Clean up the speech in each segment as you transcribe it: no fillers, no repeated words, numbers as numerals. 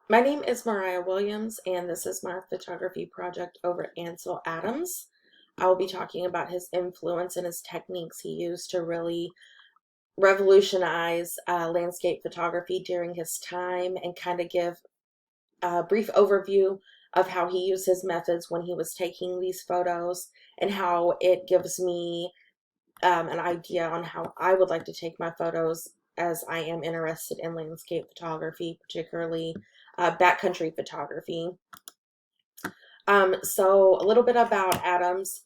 My name is Mariah Williams, and this is my photography project over at Ansel Adams. I will be talking about his influence and his techniques he used to really revolutionize landscape photography during his time and kind of give a brief overview of how he used his methods when he was taking these photos and how it gives me an idea on how I would like to take my photos as I am interested in landscape photography, particularly backcountry photography. So a little bit about Adams.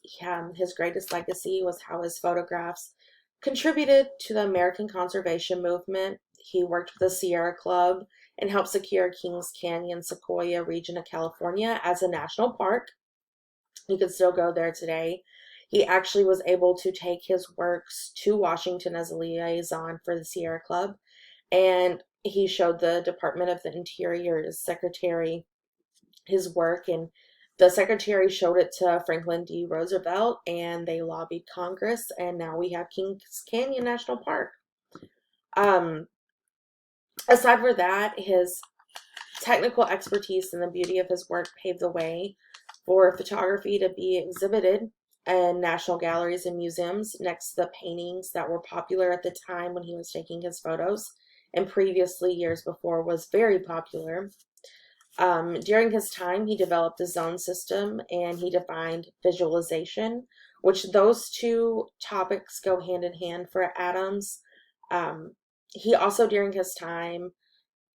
His greatest legacy was how his photographs contributed to the American conservation movement. He worked with the Sierra Club and helped secure Kings Canyon Sequoia region of California as a national park. You can still go there today. He actually was able to take his works to Washington as a liaison for the Sierra Club, and he showed the Department of the Interior's secretary his work, and the secretary showed it to Franklin D. Roosevelt, and they lobbied Congress, and now we have Kings Canyon National Park. Um, Aside from that, his technical expertise and the beauty of his work paved the way for photography to be exhibited in national galleries and museums next to the paintings that were popular at the time when he was taking his photos, and previously years before was very popular. During his time, he developed the zone system and he defined visualization, which those two topics go hand in hand for Adams. He also, during his time,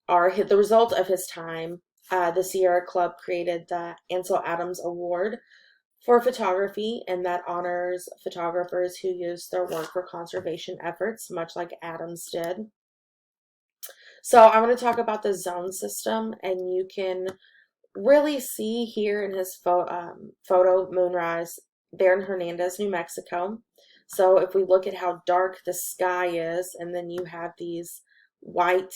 or the result of his time, the Sierra Club created the Ansel Adams Award for photography, and that honors photographers who use their work for conservation efforts, much like Adams did. So I want to talk about the zone system, and you can really see here in his photo Moonrise there in Hernandez, New Mexico. So if we look at how dark the sky is, and then you have these white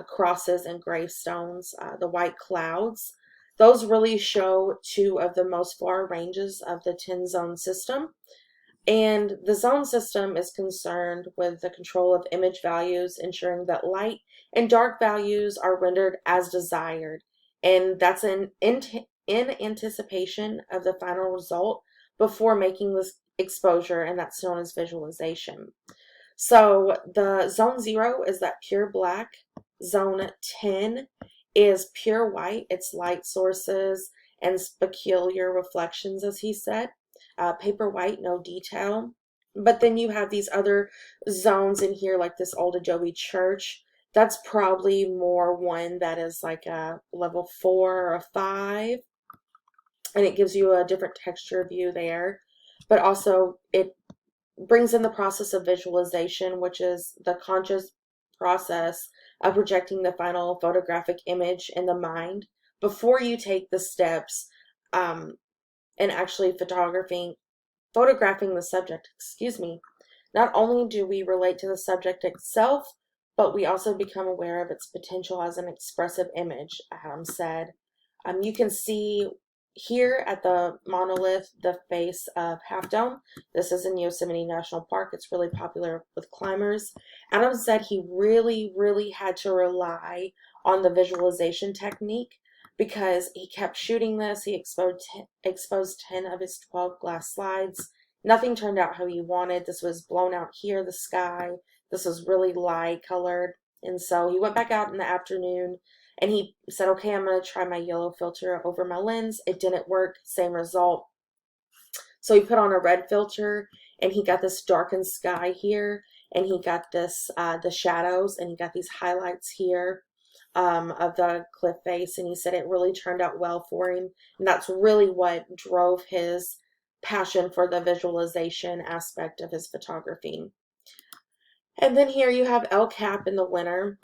crosses and gravestones, the white clouds, those really show two of the most far ranges of the 10 zone system. And the zone system is concerned with the control of image values, ensuring that light and dark values are rendered as desired. And that's in anticipation of the final result before making this exposure, and that's known as visualization. So the zone 0 is that pure black. Zone 10 is pure white. It's light sources and peculiar reflections, as he said. Paper white, no detail. But then you have these other zones in here, like this old adobe church. That's probably more one that is like a level 4 or a 5. And it gives you a different texture view there. But also, it brings in the process of visualization, which is the conscious process of projecting the final photographic image in the mind before you take the steps and actually photographing the subject. Excuse me. Not only do we relate to the subject itself, but we also become aware of its potential as an expressive image, Adam said. You can see here at the monolith the face of Half Dome. This is in Yosemite National Park. It's really popular with climbers. Adam said he really, really had to rely on the visualization technique because he kept shooting this. He exposed 10 of his 12 glass slides. Nothing turned out how he wanted. This was blown out here, the sky. This was really light colored. And so he went back out in the afternoon and he said, okay, I'm going to try my yellow filter over my lens. It didn't work. Same result. So he put on a red filter and he got this darkened sky here. And he got this, the shadows, and he got these highlights here of the cliff face. And he said it really turned out well for him. And that's really what drove his passion for the visualization aspect of his photography. And then here you have El Cap in the winter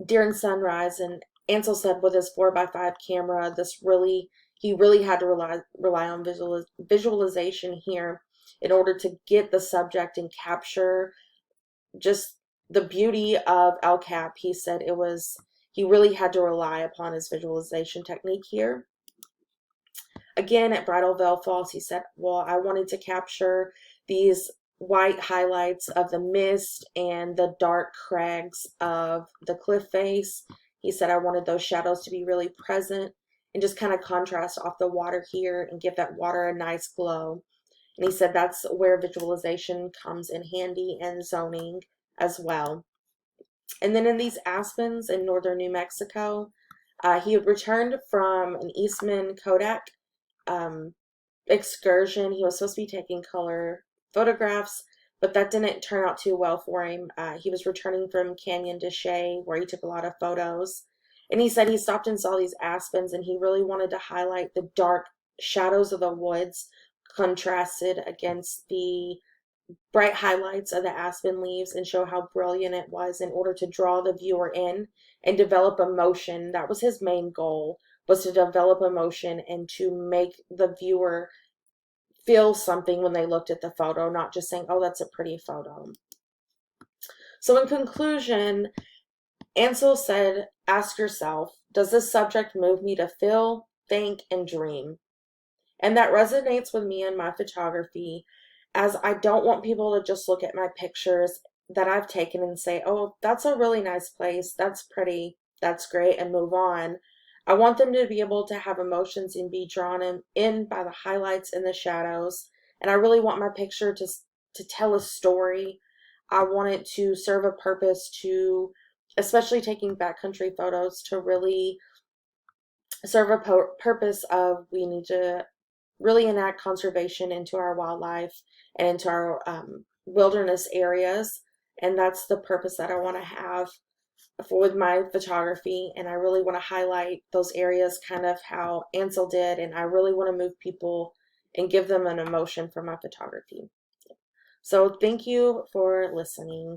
during sunrise, and Ansel said with his 4x5 camera, he really had to rely on visualization here in order to get the subject and capture just the beauty of El Cap. He said he really had to rely upon his visualization technique here. Again, at Bridal Veil Falls, he said, well, I wanted to capture these white highlights of the mist and the dark crags of the cliff face. He said, I wanted those shadows to be really present and just kind of contrast off the water here and give that water a nice glow. And he said that's where visualization comes in handy, and zoning as well. And then in these aspens in northern New Mexico, he had returned from an Eastman Kodak um, excursion. He was supposed to be taking color photographs, but that didn't turn out too well for him. He was returning from Canyon de Chelly, where he took a lot of photos. And he said he stopped and saw these aspens, and he really wanted to highlight the dark shadows of the woods contrasted against the bright highlights of the aspen leaves and show how brilliant it was in order to draw the viewer in and develop emotion. That was his main goal, was to develop emotion and to make the viewer feel something when they looked at the photo, not just saying, oh, that's a pretty photo. So in conclusion, Ansel said, ask yourself, does this subject move me to feel, think, and dream? And that resonates with me in my photography, as I don't want people to just look at my pictures that I've taken and say, oh, that's a really nice place, that's pretty, that's great, and move on. I want them to be able to have emotions and be drawn in by the highlights and the shadows. And I really want my picture to tell a story. I want it to serve a purpose, to, especially taking backcountry photos, to really serve a purpose of, we need to really enact conservation into our wildlife and into our wilderness areas. And that's the purpose that I want to have with my photography. And I really want to highlight those areas, kind of how Ansel did. And I really want to move people and give them an emotion from my photography. So thank you for listening.